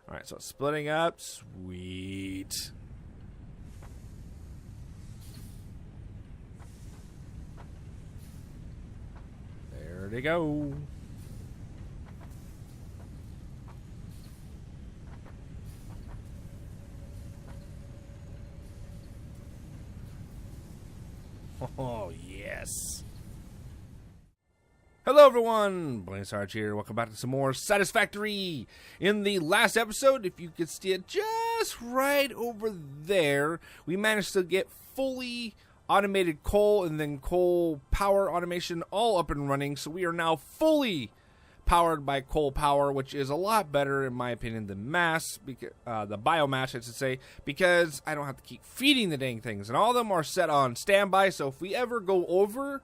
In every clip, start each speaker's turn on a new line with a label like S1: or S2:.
S1: Alright, so it's splitting up. Sweet. There they go. Oh, yes. Hello, everyone. Blaan Sarge here. Welcome back to some more Satisfactory. In the last episode, if you could see it just right over there, we managed to get fully automated coal and then coal power automation all up and running. So we are now fully powered by coal power, which is a lot better, in my opinion, than mass, because, the biomass, I should say, because I don't have to keep feeding the dang things. And all of them are set on standby, so if we ever go over,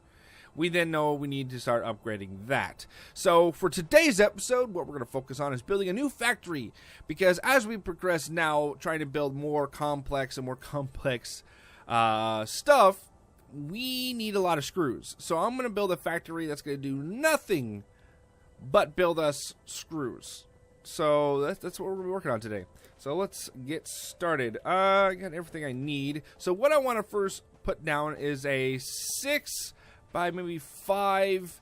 S1: we then know we need to start upgrading that. So for today's episode, what we're going to focus on is building a new factory, because as we progress now, trying to build more complex and more complex stuff, we need a lot of screws. So I'm going to build a factory that's going to do nothing but build us screws. So that's what we're going to be working on today. So let's get started. I got everything I need. So what I want to first put down is a 6 by maybe 5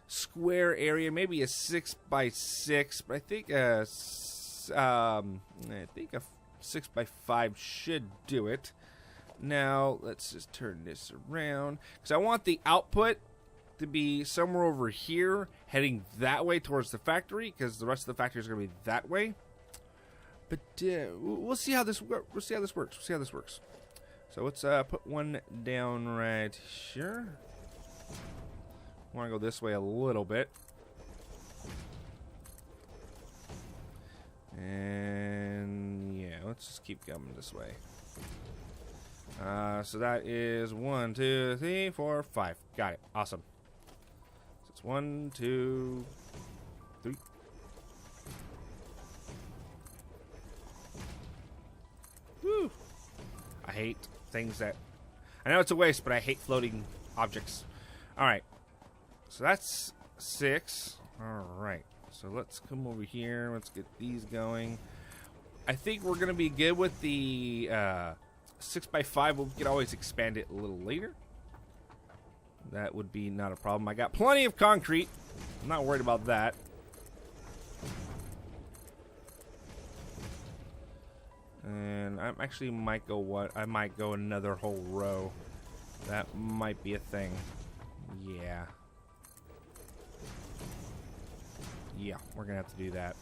S1: square area, maybe a 6 by 6, but I think a 6 by 5 should do it. Now let's just turn this around, because I want the output to be somewhere over here, heading that way towards the factory, because the rest of the factory is going to be that way. But we'll see how this works. We'll see how this works. So let's put one down right here. I want to go this way a little bit, and yeah, let's just keep going this way. So that is 1, 2, 3, 4, 5. Got it. Awesome. So it's 1, 2, 3. Woo! I hate things that... I know it's a waste, but I hate floating objects. Alright. So that's 6. Alright. So let's come over here. Let's get these going. I think we're going to be good with the 6 by 5. We can always expand it a little later. That would be not a problem. I got plenty of concrete. I'm not worried about that. And I actually might go I might go another whole row. That might be a thing. Yeah. Yeah, we're gonna have to do that.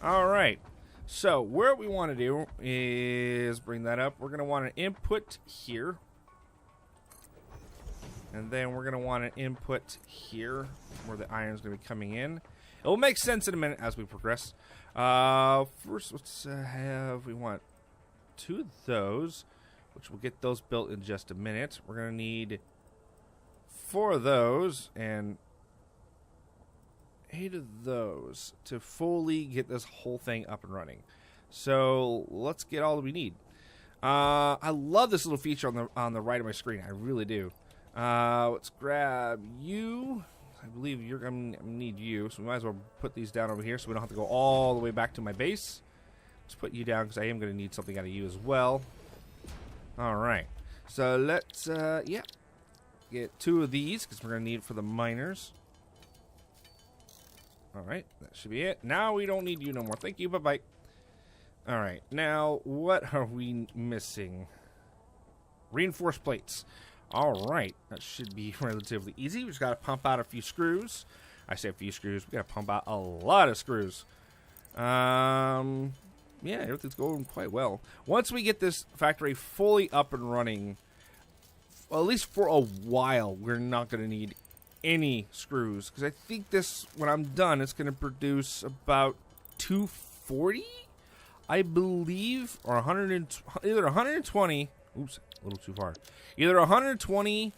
S1: Alright. So, what we want to do is bring that up. We're gonna want an input here. And then we're gonna want an input here, where the iron's gonna be coming in. It will make sense in a minute as we progress. First, let's have, we want 2 of those, which we'll get those built in just a minute. We're going to need 4 of those and 8 of those to fully get this whole thing up and running. So let's get all that we need. I love this little feature on the right of my screen. I really do. Let's grab you. I believe you're going to need you, so we might as well put these down over here so we don't have to go all the way back to my base. Let's put you down because I am going to need something out of you as well. Alright, so let's, yeah, get 2 of these because we're going to need it for the miners. Alright, that should be it. Now we don't need you no more. Thank you, bye-bye. Alright, now what are we missing? Reinforced plates. Alright, that should be relatively easy. We just got to pump out a few screws. I say a few screws. We got to pump out a lot of screws. Yeah, everything's going quite well. Once we get this factory fully up and running, well, at least for a while, we're not going to need any screws. Because I think this, when I'm done, it's going to produce about 240, I believe, or either 120. Oops, a little too far. Either 120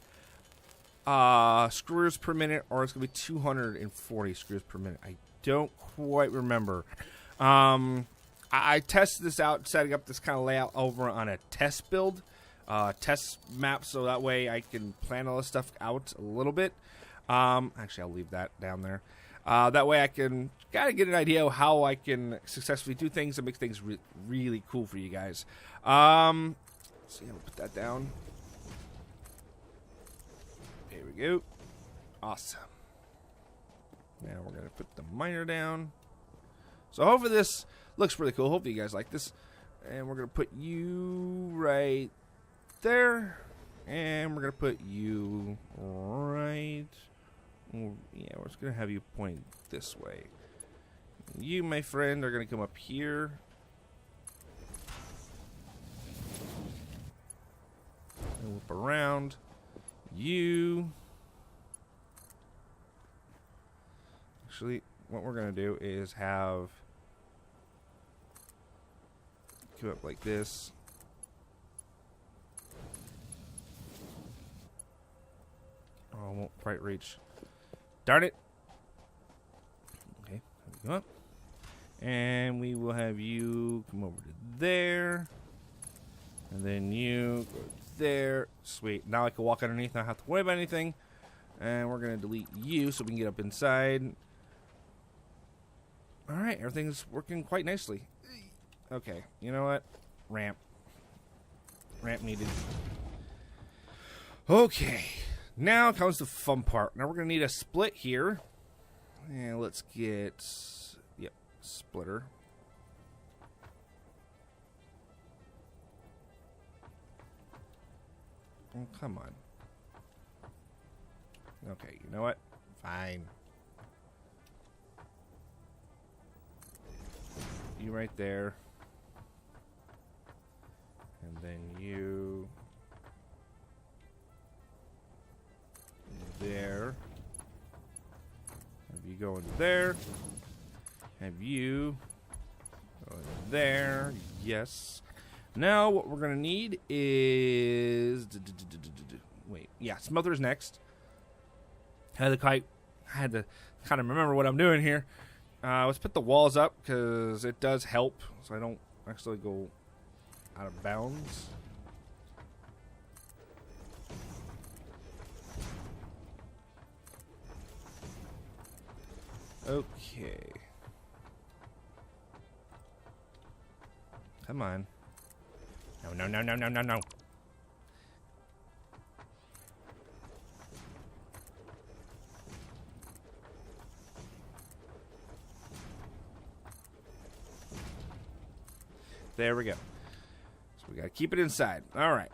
S1: screws per minute, or it's going to be 240 screws per minute. I don't quite remember. I tested this out, setting up this kind of layout over on a test build, test map, so that way I can plan all this stuff out a little bit. Actually, I'll leave that down there. That way I can kind of get an idea of how I can successfully do things and make things really cool for you guys. Let's see, I'll put that down. There we go. Awesome. Now we're going to put the miner down. So hopefully this looks really cool. Hopefully you guys like this. And we're going to put you right there. And we're going to put you right... Yeah, we're just going to have you point this way. You, my friend, are going to come up here. And whip around. You... Actually, what we're going to do is have... Come up like this. Oh, I won't quite reach. Darn it. Okay, there we go. And we will have you come over to there. And then you go there. Sweet. Now I can walk underneath, not have to worry about anything. And we're going to delete you so we can get up inside. Alright, everything's working quite nicely. Okay, you know what? Ramp. Ramp needed. Okay. Now comes the fun part. Now we're going to need a split here. And let's get... Yep, splitter. Oh, come on. Okay, you know what? Fine. You right there. And then you... there. Have you go into there. Have you go into there. Yes. Now what we're going to need is... Wait. Yeah, smelter's next. I had to kind of remember what I'm doing here. Let's put the walls up because it does help so I don't actually go out of bounds. Okay. Come on. No, no, no, no, no, no, no. There we go. So we gotta keep it inside. All right.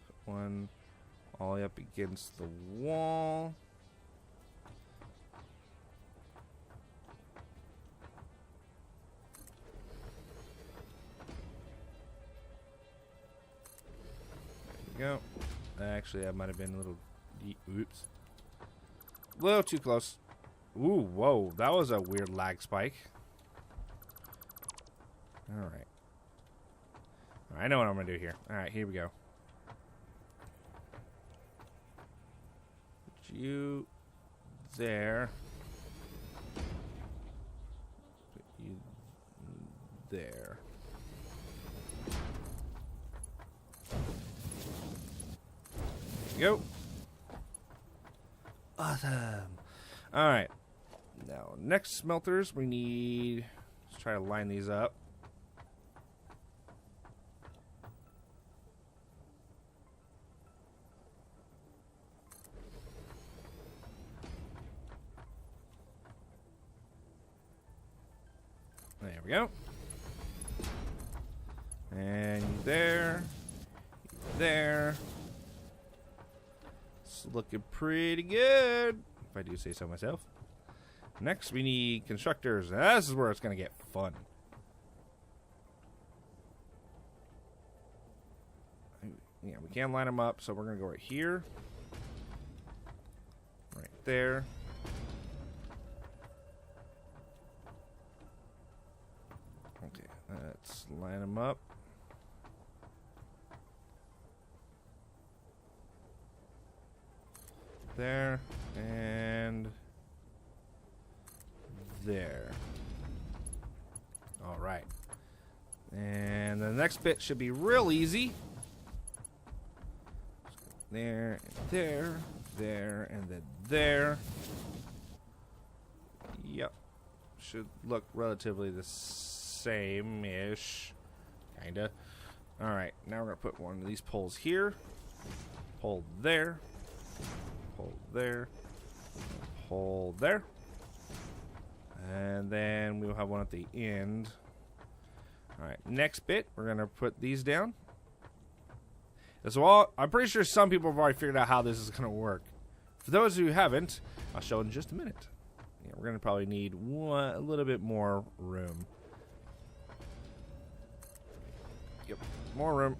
S1: Put one all the way up against the wall. There we go. Actually, that might have been a little... Oops. A little too close. Ooh, whoa. That was a weird lag spike. Alright. I know what I'm going to do here. Alright, here we go. Put you there. Put you there. Go. Awesome. All right. Now, next smelters, we need... Let's try to line these up. There we go. And there. There. It's looking pretty good, if I do say so myself. Next, we need constructors. This is where it's going to get fun. Yeah, we can line them up, so we're going to go right here. Right there. Okay, let's line them up. There, and there. All right. And the next bit should be real easy. there, and there, there, and then there. Yep. Should look relatively the same-ish. Kinda. Alright, now we're going to put one of these poles here. Pole there. Pole there. Pole there. And then we'll have one at the end. Alright, next bit, we're going to put these down. As well, I'm pretty sure some people have already figured out how this is going to work. For those who haven't, I'll show in just a minute. Yeah, we're going to probably need a little bit more room. Yep, more room.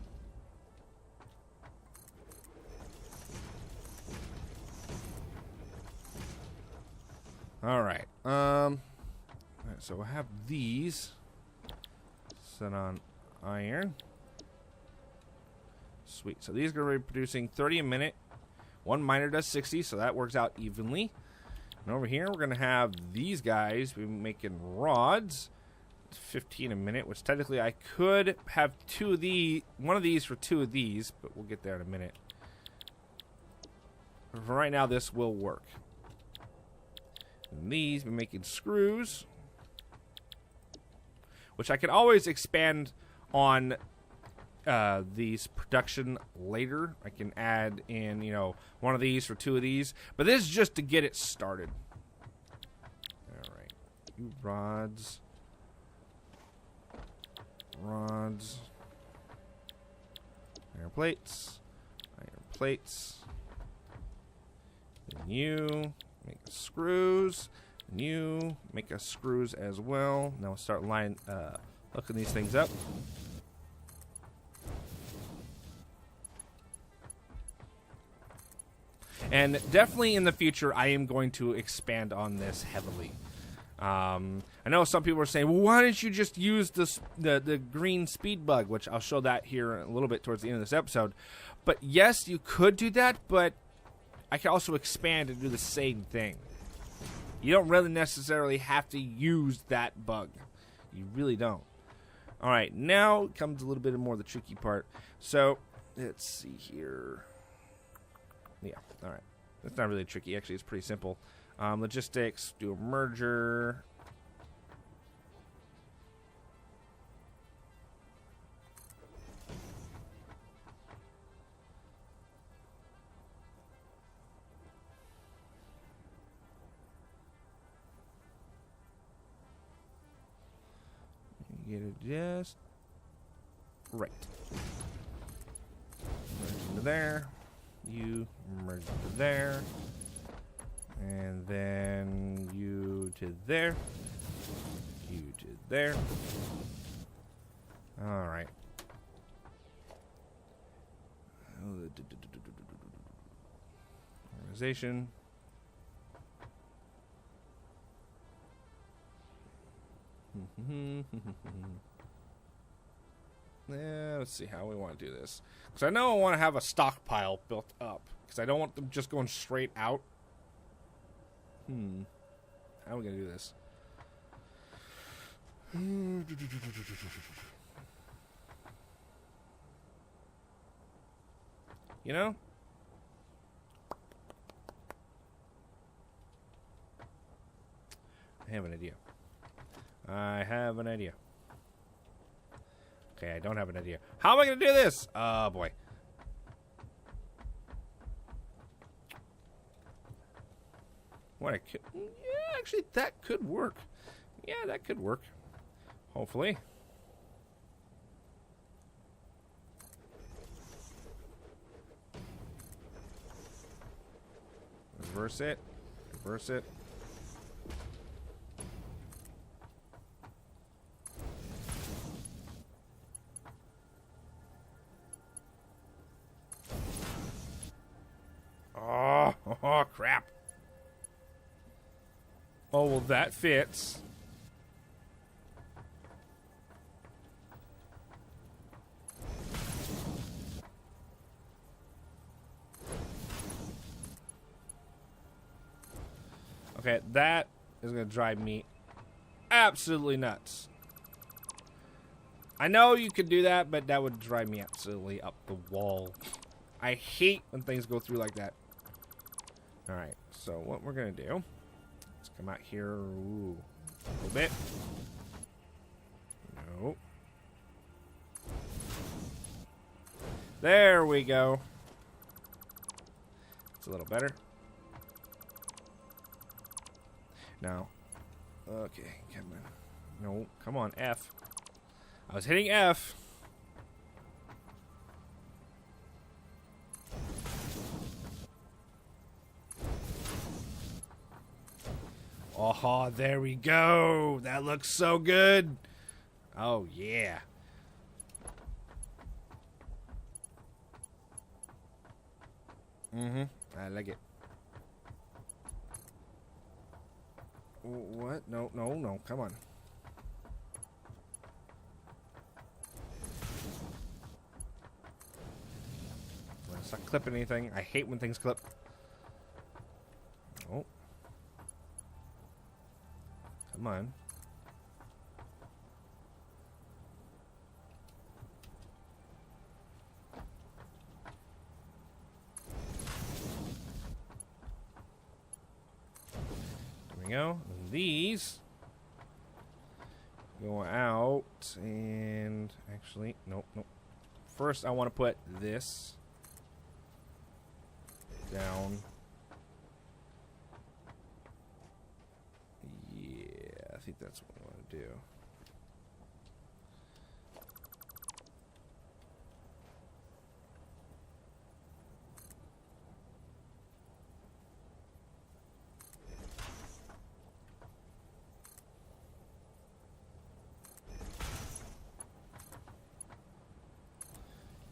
S1: Alright, so we'll have these set on iron. Sweet. So these are going to be producing 30 a minute. One miner does 60, so that works out evenly. And over here, we're going to have these guys be making rods. 15 a minute, which technically I could have one of these for 2 of these, but we'll get there in a minute. But for right now, this will work. And these be making screws, which I can always expand on these production later. I can add in, you know, one of these for 2 of these, but this is just to get it started. All right, rods, iron plates, then you make screws, and you make us screws as well. Now we'll start hooking these things up. And definitely in the future, I am going to expand on this heavily. I know some people are saying, well, why didn't you just use the green speed bug, which I'll show that here a little bit towards the end of this episode. But yes, you could do that, but I can also expand and do the same thing. You don't really necessarily have to use that bug. You really don't. All right, now comes a little bit more of the tricky part. So let's see here. Yeah, all right. That's not really tricky. Actually, it's pretty simple. Logistics, do a merger. Get it just right. Merge into there. You merge to there, and then you to there, you to there. All right. Organization. Yeah, let's see how we want to do this. Because I know I want to have a stockpile built up. Because I don't want them just going straight out. How are we going to do this? You know? I have an idea. Okay, I don't have an idea. How am I going to do this? Oh, boy. What I could... Yeah, actually, that could work. Yeah, that could work. Hopefully. Reverse it. Reverse it. Oh, crap. Oh, well, that fits. Okay, that is going to drive me absolutely nuts. I know you could do that, but that would drive me absolutely up the wall. I hate when things go through like that. Alright, so what we're going to do, let's come out here ooh, a little bit. No. There we go. It's a little better. Now, okay, come on. No, come on, F. I was hitting F. Oh, there we go. That looks so good. Oh, yeah. I like it. What? No, no, no. Come on. Let's not clip anything. I hate when things clip. Oh. Come on. There we go. And these go out and actually, nope, nope. First, I want to put this down. Yeah, I think that's what I want to do.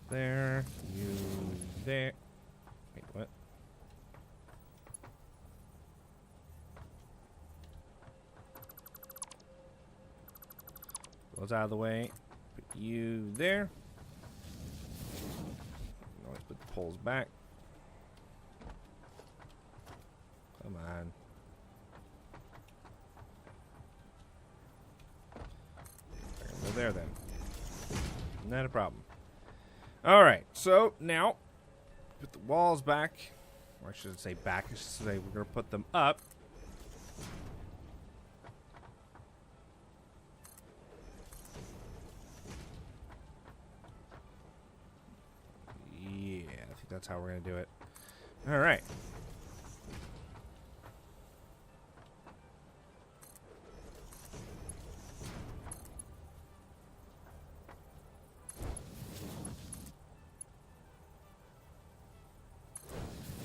S1: There, you there. Wait, what? Goes out of the way. Put you there. Always put the poles back. Come on. Go there then. Not a problem. Alright, so now put the walls back. Or I shouldn't say back, I should say we're going to put them up. Yeah, I think that's how we're going to do it. Alright.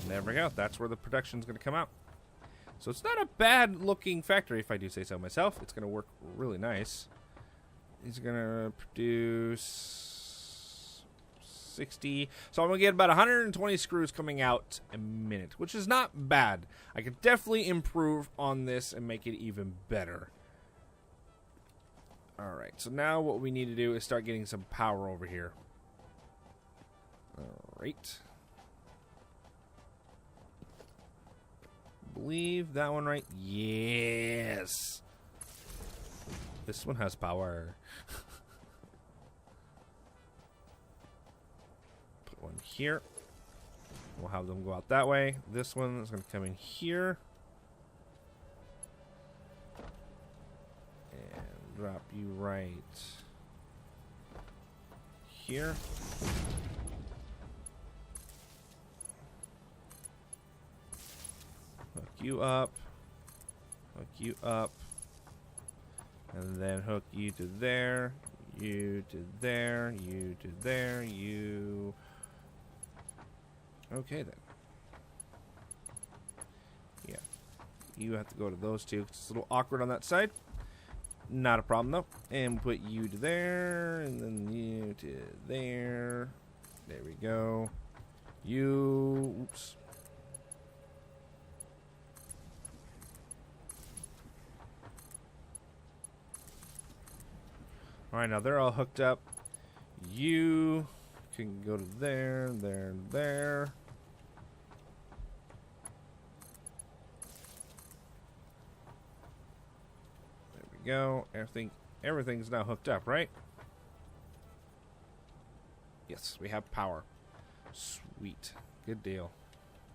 S1: There we go. That's where the production's going to come out. So it's not a bad looking factory, if I do say so myself. It's going to work really nice. It's going to produce 60. So I'm going to get about 120 screws coming out a minute, which is not bad. I could definitely improve on this and make it even better. Alright, so now what we need to do is start getting some power over here. Alright. Believe that one right. Yes. This one has power. Put one here. We'll have them go out that way. This one is going to come in here. And drop you right here. Hook you up, and then hook you to there, you to there, you to there, you. Okay then. Yeah, you have to go to those two. It's a little awkward on that side. Not a problem though. And put you to there, and then you to there. There we go. You. Oops. Alright, now they're all hooked up. You can go to there, there, there. There we go. Everything's now hooked up, right? Yes, we have power. Sweet. Good deal.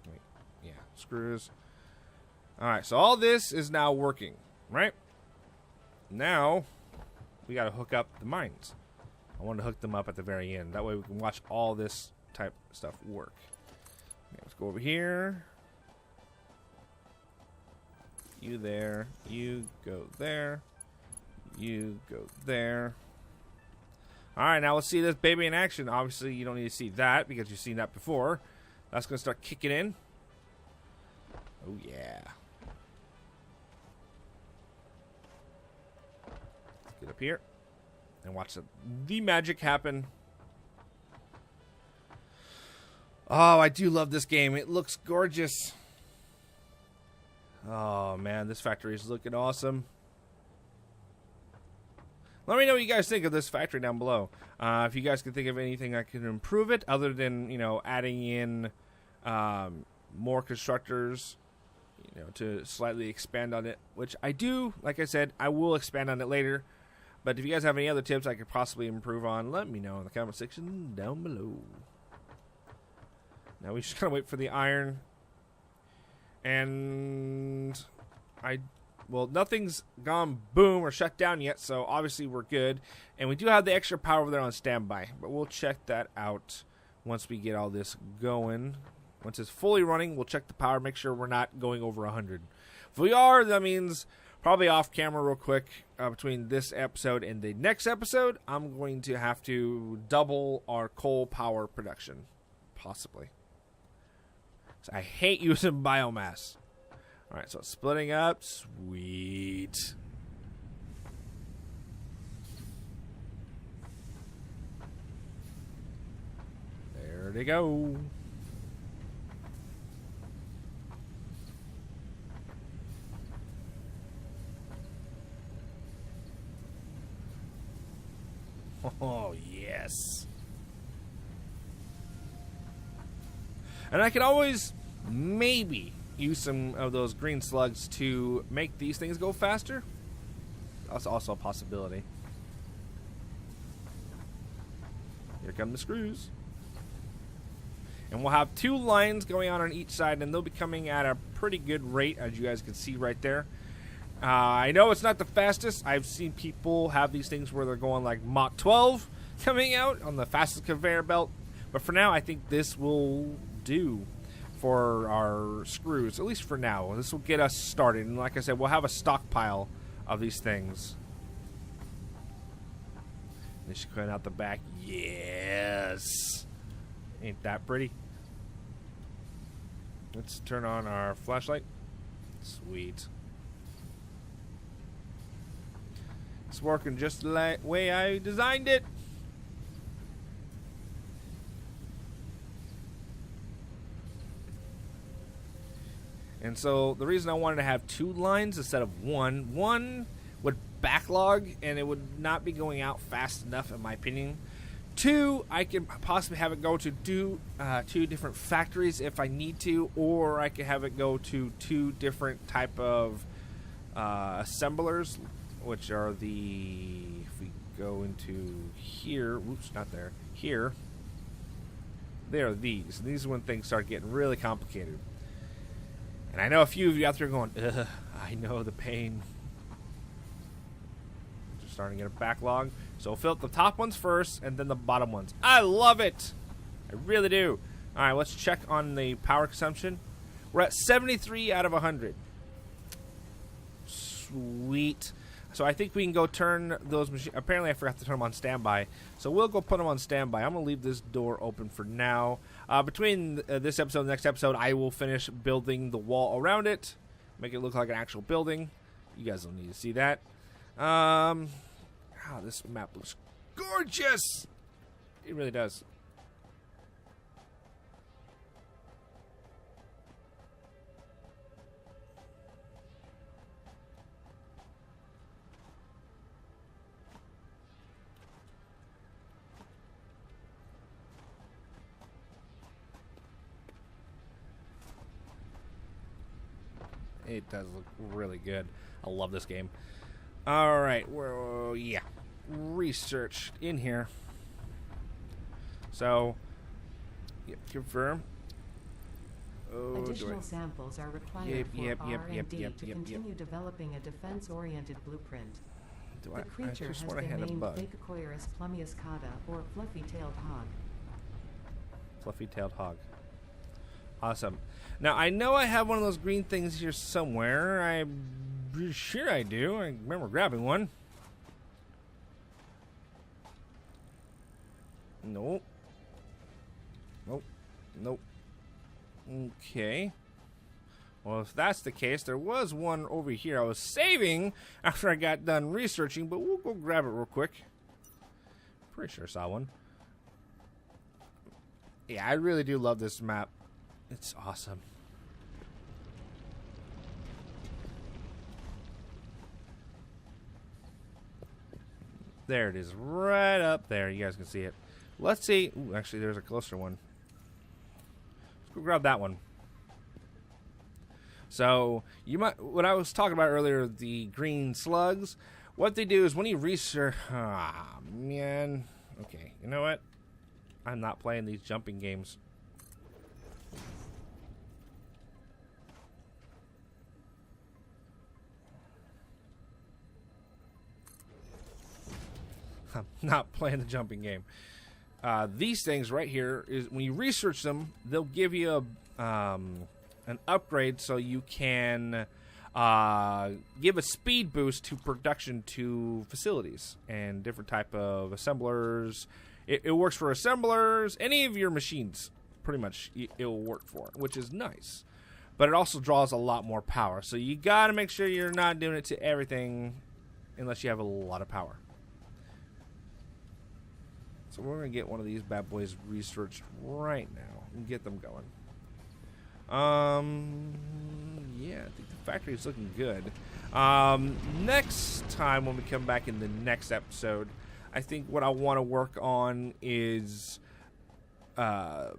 S1: Wait. Yeah. Screws. Alright, so all this is now working, right? Now, we got to hook up the mines. I want to hook them up at the very end. That way we can watch all this type of stuff work. Okay, let's go over here. You there. You go there. You go there. Alright, now let's see this baby in action. Obviously, you don't need to see that because you've seen that before. That's going to start kicking in. Oh, yeah. Let's get up here and watch the magic happen. Oh, I do love this game. It looks gorgeous. Oh, man, this factory is looking awesome. Let me know what you guys think of this factory down below. If you guys can think of anything that can improve it, other than, you know, adding in more constructors, you know, to slightly expand on it, which I do. Like I said, I will expand on it later. But if you guys have any other tips I could possibly improve on, let me know in the comment section down below. Now we just gotta wait for the iron. And well, nothing's gone boom or shut down yet, so obviously we're good. And we do have the extra power over there on standby, but we'll check that out once we get all this going. Once it's fully running, we'll check the power, make sure we're not going over 100. If we are, that means probably off camera real quick between this episode and the next episode, I'm going to have to double our coal power production, possibly. So I hate using biomass. Alright, so it's splitting up. Sweet. There they go. Oh, yes. And I can always maybe use some of those green slugs to make these things go faster. That's also a possibility. Here come the screws. And we'll have 2 lines going on each side, and they'll be coming at a pretty good rate, as you guys can see right there. I know it's not the fastest. I've seen people have these things where they're going like Mach 12 coming out on the fastest conveyor belt. But for now, I think this will do for our screws, at least for now. This will get us started. And like I said, we'll have a stockpile of these things. And she's coming out the back. Yes. Ain't that pretty? Let's turn on our flashlight. Sweet. It's working just the way I designed it. And so the reason I wanted to have 2 lines instead of one would backlog and it would not be going out fast enough, in my opinion. 2, I could possibly have it go to 2 different factories if I need to, or I could have it go to 2 different type of assemblers, which are the, if we go into here, whoops, not there, here, they are these. And these are when things start getting really complicated. And I know a few of you out there going, ugh, I know the pain. Just starting to get a backlog. So we'll fill up the top ones first and then the bottom ones. I love it. I really do. All right, let's check on the power consumption. We're at 73 out of 100. Sweet. So I think we can go turn those machines. Apparently I forgot to turn them on standby. So we'll go put them on standby. I'm going to leave this door open for now. Between this episode and the next episode, I will finish building the wall around it. Make it look like an actual building. You guys don't need to see that. This map looks gorgeous. It really does. It does look really good. I love this game. Alright, well, yeah. Research in here. So, Yep, confirm. Oh,
S2: Additional samples are required for R&D to continue developing a defense-oriented blueprint. The creature has been named Phacocoirus plumiuscata, or fluffy-tailed hog.
S1: Fluffy-tailed hog. Awesome. Now, I know I have one of those green things here somewhere. I'm pretty sure I do. I remember grabbing one. Nope. Nope. Nope. Okay. Well, if that's the case, there was one over here I was saving after I got done researching, but we'll go grab it real quick. Pretty sure I saw one. Yeah, I really do love this map. It's awesome. There it is, right up there. You guys can see it. Let's see. Ooh, actually, there's a closer one. Let's go grab that one. So, you might, what I was talking about earlier, the green slugs, what they do is when you research, man, okay, you know what? I'm not playing these jumping games. I'm not playing the jumping game. These things right here, is when you research them, they'll give you a, an upgrade so you can give a speed boost to production to facilities and different type of assemblers. It works for assemblers, any of your machines, pretty much it will work for, which is nice. But it also draws a lot more power, so you got to make sure you're not doing it to everything unless you have a lot of power. So we're going to get one of these bad boys researched right now and get them going. Yeah, I think the factory is looking good. Next time when we come back in the next episode, I think what I want to work on is, I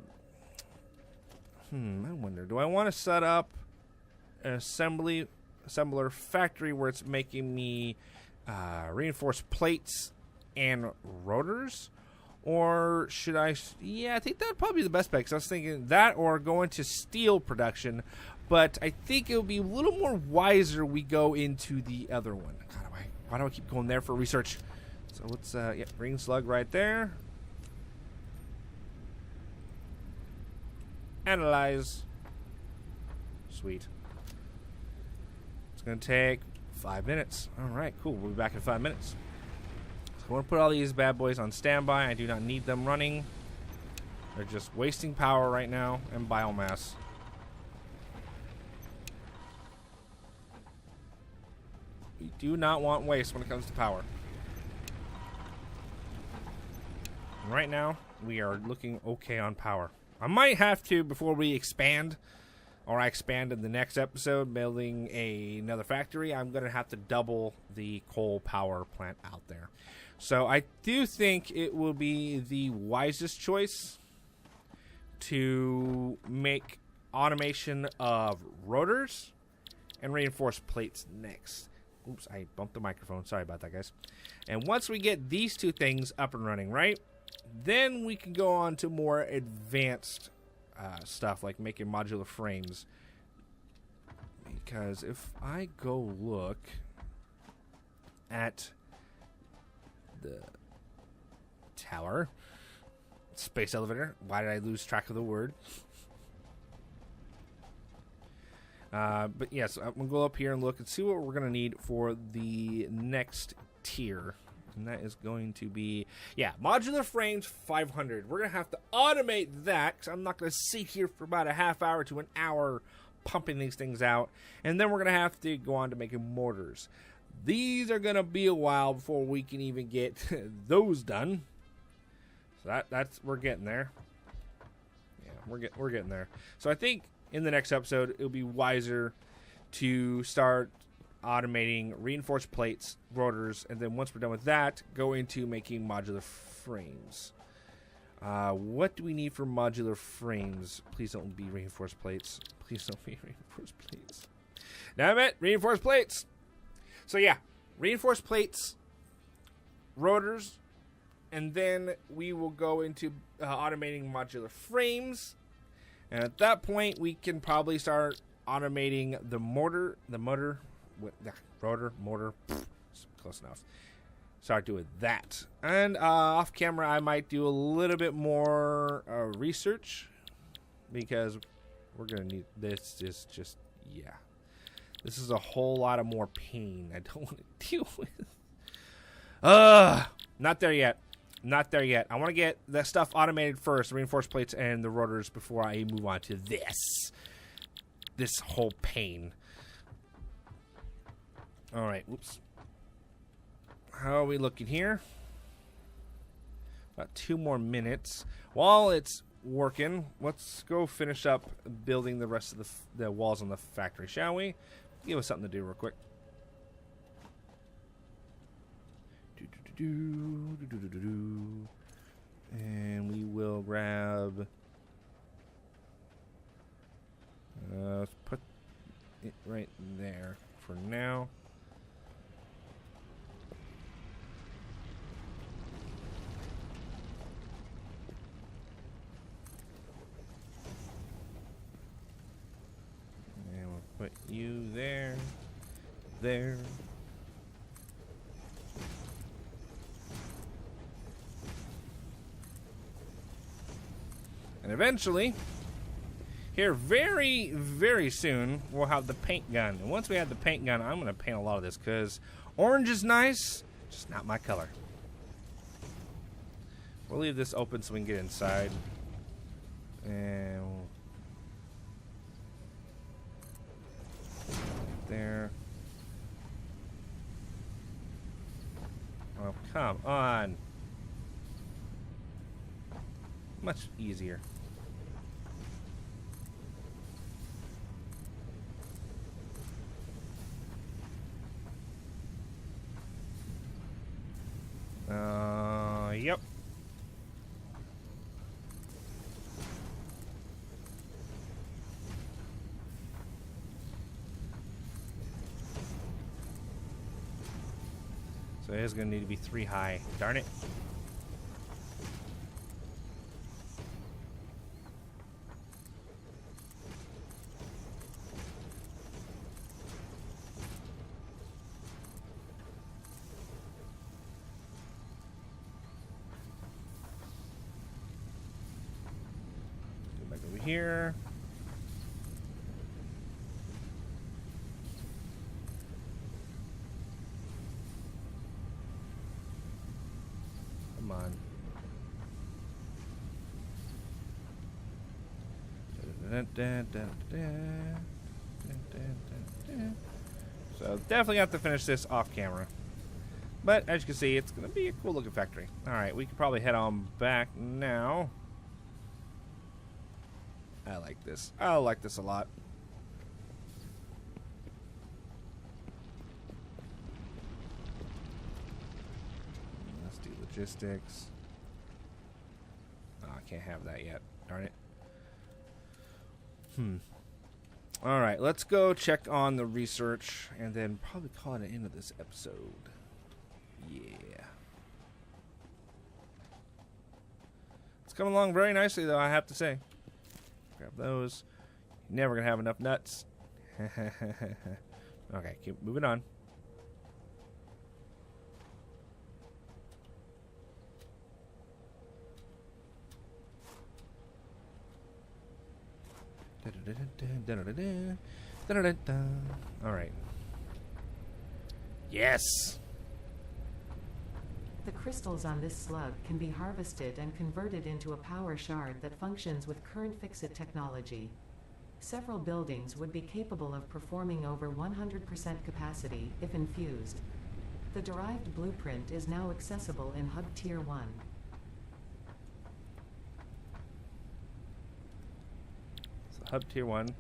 S1: wonder, do I want to set up an assembler factory where it's making me reinforced plates and rotors? Or should I... Yeah, I think that would probably be the best bet, because I was thinking that or go into steel production. But I think it would be a little more wiser we go into the other one. God, why do I keep going there for research? So let's... yeah, green slug right there. Analyze. Sweet. It's going to take 5 minutes. All right, cool. We'll be back in 5 minutes. So I want to put all these bad boys on standby. I do not need them running. They're just wasting power right now and biomass. We do not want waste when it comes to power. And right now, we are looking okay on power. I might have to, before we expand, or I expand in the next episode, building another factory, I'm going to have to double the coal power plant out there. So I do think it will be the wisest choice to make automation of rotors and reinforced plates next. Oops, I bumped the microphone. Sorry about that, guys. And once we get these two things up and running, right, then we can go on to more advanced stuff like making modular frames. Because if I go look at the tower, space elevator, why did I lose track of the word? But yes, I'm going to go up here and look and see what we're going to need for the next tier. And that is going to be, yeah, modular frames 500. We're going to have to automate that because I'm not going to sit here for about a half hour to an hour pumping these things out. And then we're going to have to go on to making mortars. These are going to be a while before we can even get those done. So that's we're getting there. Yeah, we're getting there. So I think in the next episode, it'll be wiser to start automating reinforced plates, rotors, and then once we're done with that, go into making modular frames. What do we need for modular frames? Please don't be reinforced plates. Please don't be reinforced plates. Damn it, reinforced plates. So yeah, reinforced plates, rotors, and then we will go into automating modular frames. And at that point, we can probably start automating the rotor, mortar, close enough. Start doing that. And off camera, I might do a little bit more research, because we're going to need, this is just, yeah. This is a whole lot of more pain I don't want to deal with. Not there yet. Not there yet. I want to get that stuff automated first, the reinforced plates and the rotors, before I move on to this. This whole pain. Alright, whoops. How are we looking here? About 2 more minutes. While it's working, let's go finish up building the rest of the walls on the factory, shall we? Give us something to do real quick. And we will grab. Let's put it right there for now. And we'll put you there. There. And eventually, here very, very soon, we'll have the paint gun. And once we have the paint gun, I'm going to paint a lot of this, because orange is nice, just not my color. We'll leave this open so we can get inside. And we'll there. Oh, come on. Much easier. Yep. So it is going to need to be 3 high. Darn it. Here. Come on. So definitely have to finish this off camera. But as you can see, it's going to be a cool looking factory. Alright, we can probably head on back now. I like this. I like this a lot. Let's do logistics. Oh, I can't have that yet. Darn it. Alright, let's go check on the research and then probably call it an end of this episode. Yeah. It's coming along very nicely, though, I have to say. Grab those. Never gonna have enough nuts. Okay, keep moving on. Alright. Yes!
S2: The crystals on this slug can be harvested and converted into a power shard that functions with current fix-it technology. Several buildings would be capable of performing over 100% capacity if infused. The derived blueprint is now accessible in Hub Tier 1.
S1: So Hub Tier 1.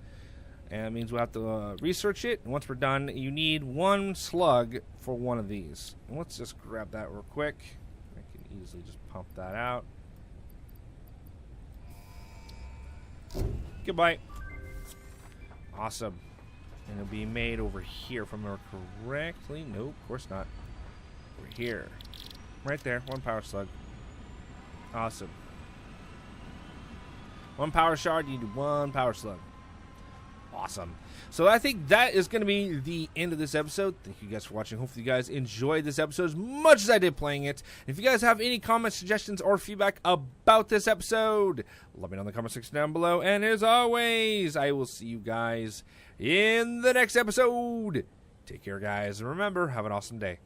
S1: And it means we'll have to research it. And once we're done, you need 1 slug for one of these. And let's just grab that real quick. I can easily just pump that out. Goodbye. Awesome. And it'll be made over here, if I remember correctly. Nope, of course not. Over here. Right there, 1 power slug. Awesome. 1 power shard, you need 1 power slug. Awesome. So I think that is going to be the end of this episode. Thank you guys for watching. Hopefully you guys enjoyed this episode as much as I did playing it. If you guys have any comments, suggestions, or feedback about this episode, let me know in the comment section down below. And as always, I will see you guys in the next episode. Take care, guys. And remember, have an awesome day.